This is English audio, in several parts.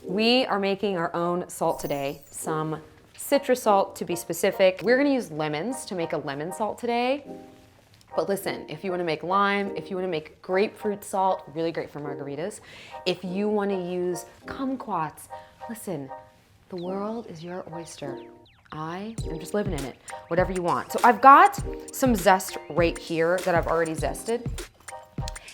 We are making our own salt today, some citrus salt to be specific. We're gonna use lemons to make a lemon salt today. But listen, if you wanna make lime, if you wanna make grapefruit salt, really great for margaritas. If you wanna use kumquats, listen, the world is your oyster. I am just living in it, whatever you want. So I've got some zest right here that I've already zested.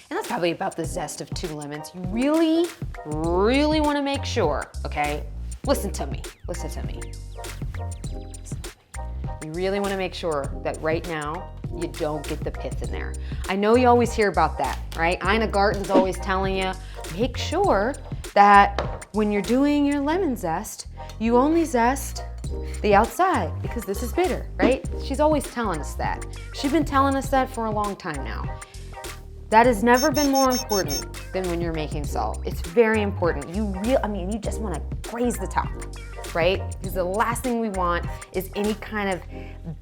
And that's probably about the zest of 2 lemons. You really, really wanna make sure, okay? Listen to me. You really wanna make sure that right now, you don't get the pith in there. I know you always hear about that, right? Ina Garten's always telling you, make sure that when you're doing your lemon zest, you only zest the outside because this is bitter, right? She's always telling us that. She's been telling us that for a long time now. That has never been more important than when you're making salt. It's very important. You just wanna graze the top, right? Because the last thing we want is any kind of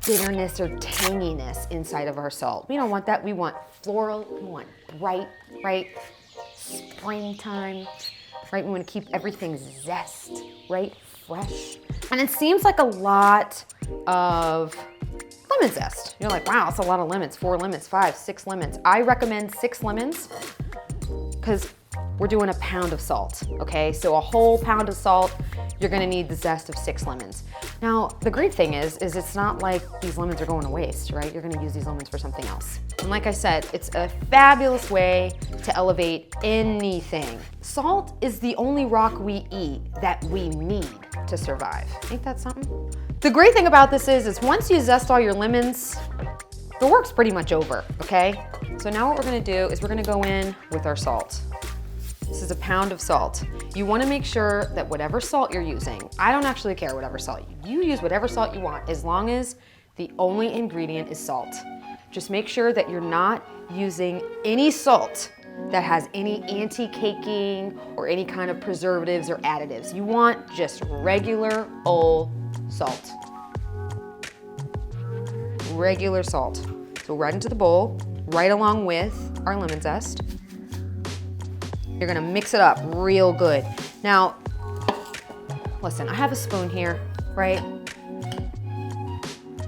bitterness or tanginess inside of our salt. We don't want that. We want floral, we want bright, right? Springtime, right? We want to keep everything zest, right? Fresh. And it seems like a lot of lemon zest. You're like, wow, that's a lot of lemons. 4 lemons, 5, 6 lemons. I recommend 6 lemons because we're doing a pound of salt, okay? So a whole pound of salt, you're gonna need the zest of 6 lemons. Now, the great thing is it's not like these lemons are going to waste, right? You're gonna use these lemons for something else. And like I said, it's a fabulous way to elevate anything. Salt is the only rock we eat that we need to survive. Ain't that something? The great thing about this is once you zest all your lemons, the work's pretty much over, okay? So now what we're gonna do is we're gonna go in with our salt. This is a pound of salt. You wanna make sure that whatever salt you're using, I don't actually care whatever salt, you use whatever salt you want as long as the only ingredient is salt. Just make sure that you're not using any salt that has any anti-caking or any kind of preservatives or additives. You want just regular old salt. Regular salt. So right into the bowl, right along with our lemon zest. You're gonna mix it up real good. Now, listen, I have a spoon here, right?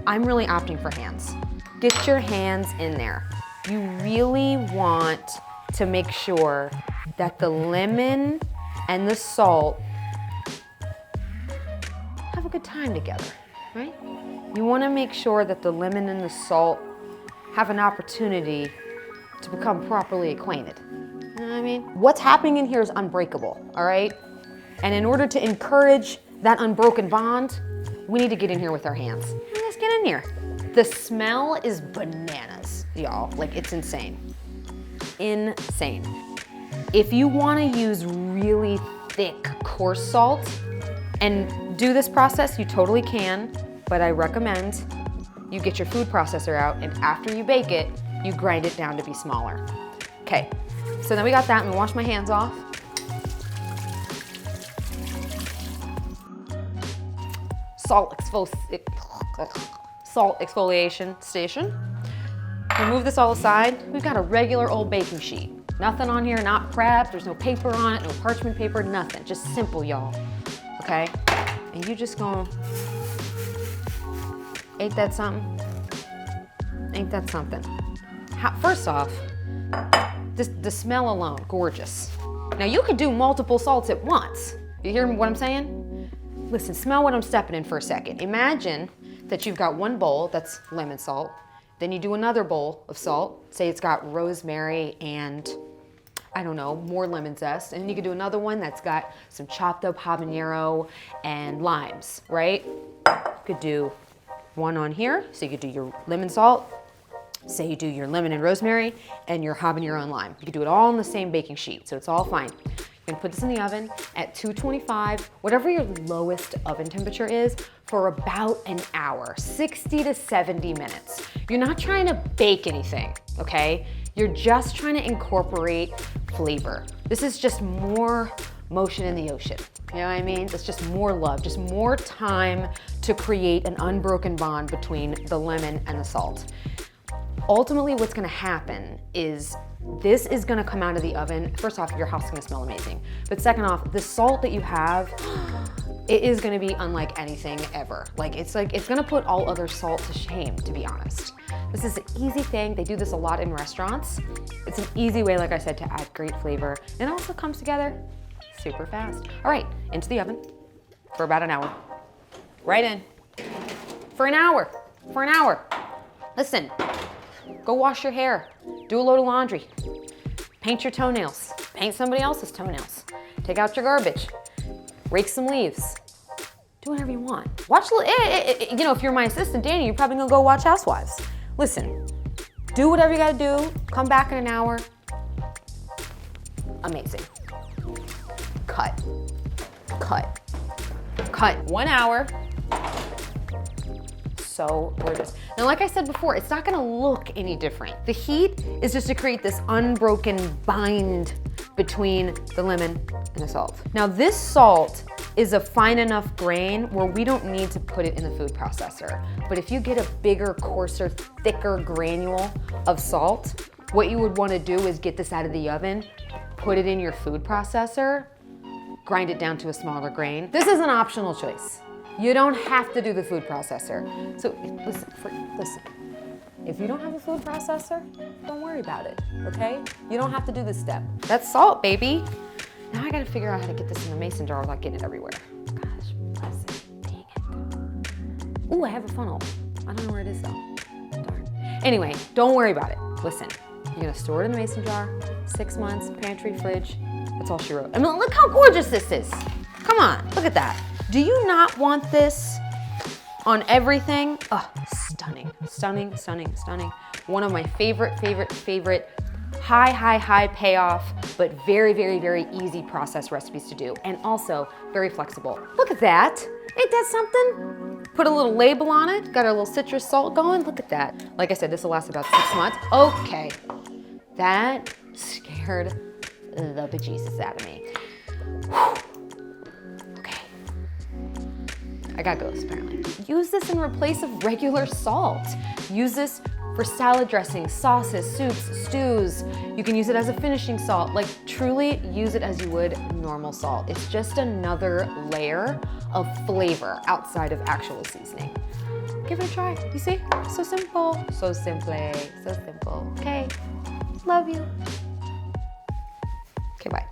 I'm really opting for hands. Get your hands in there. You really want to make sure that the lemon and the salt have a good time together, right? You wanna make sure that the lemon and the salt have an opportunity to become properly acquainted. You know what I mean? What's happening in here is unbreakable, all right? And in order to encourage that unbroken bond, we need to get in here with our hands. Let's get in here. The smell is bananas, y'all. Like, it's insane. Insane. If you wanna use really thick, coarse salt and do this process, you totally can, but I recommend you get your food processor out and after you bake it, you grind it down to be smaller. Okay, so then we got that and we wash my hands off. Salt exfoliation station. Remove this all aside. We've got a regular old baking sheet. Nothing on here, not prepped, there's no paper on it, no parchment paper, nothing. Just simple, y'all, okay? And you just gonna, ain't that something? Ain't that something? First off, the smell alone, gorgeous. Now you could do multiple salts at once. You hear what I'm saying? Listen, smell what I'm stepping in for a second. Imagine that you've got one bowl that's lemon salt, then you do another bowl of salt, say it's got rosemary and, I don't know, more lemon zest, and then you could do another one that's got some chopped up habanero and limes, right? You could do one on here, so you could do your lemon salt, say you do your lemon and rosemary, and your habanero and lime. You could do it all on the same baking sheet, so it's all fine. You're gonna put this in the oven at 225, whatever your lowest oven temperature is, for about an hour, 60 to 70 minutes. You're not trying to bake anything, okay? You're just trying to incorporate flavor. This is just more motion in the ocean. You know what I mean? It's just more love, just more time to create an unbroken bond between the lemon and the salt. ultimately what's gonna happen is this is gonna come out of the oven. First off, your house is gonna smell amazing. But second off, the salt that you have, it is gonna be unlike anything ever. It's gonna put all other salt to shame, to be honest. This is an easy thing. They do this a lot in restaurants. It's an easy way, like I said, to add great flavor. And it also comes together super fast. All right, into the oven for about an hour. Right in. For an hour. Listen, go wash your hair. Do a load of laundry. Paint your toenails. Paint somebody else's toenails. Take out your garbage. Rake some leaves. Do whatever you want. Watch, you know, if you're my assistant, Danny, you're probably gonna go watch Housewives. Listen, do whatever you gotta do. Come back in an hour. Amazing. Cut. 1 hour. So gorgeous. Now, like I said before, it's not gonna look any different. The heat is just to create this unbroken bind between the lemon and the salt. Now, this salt is a fine enough grain where we don't need to put it in the food processor. But if you get a bigger, coarser, thicker granule of salt, what you would wanna do is get this out of the oven, put it in your food processor, grind it down to a smaller grain. This is an optional choice. You don't have to do the food processor. So listen, if you don't have a food processor, don't worry about it, okay? You don't have to do this step. That's salt, baby. Now I gotta figure out how to get this in the mason jar without getting it everywhere. Gosh, bless it, dang it. Ooh, I have a funnel. I don't know where it is though, darn. Anyway, don't worry about it. Listen, you're gonna store it in the mason jar, 6 months, pantry, fridge. That's all she wrote. I mean, look how gorgeous this is. Come on, look at that. Do you not want this on everything? Oh, stunning, stunning, stunning, stunning. One of my favorite high payoff, but very, very, very easy process recipes to do. And also very flexible. Look at that. Ain't that something? Put a little label on it, got our little citrus salt going. Look at that. Like I said, this will last about 6 months. Okay, that scared the bejesus out of me. Okay, I got ghosts apparently. Use this in replace of regular salt. Use this for salad dressings, sauces, soups, stews. You can use it as a finishing salt. Like truly use it as you would normal salt. It's just another layer of flavor outside of actual seasoning. Give it a try, you see? So simple, so simple, so simple. Okay, love you. Okay, bye.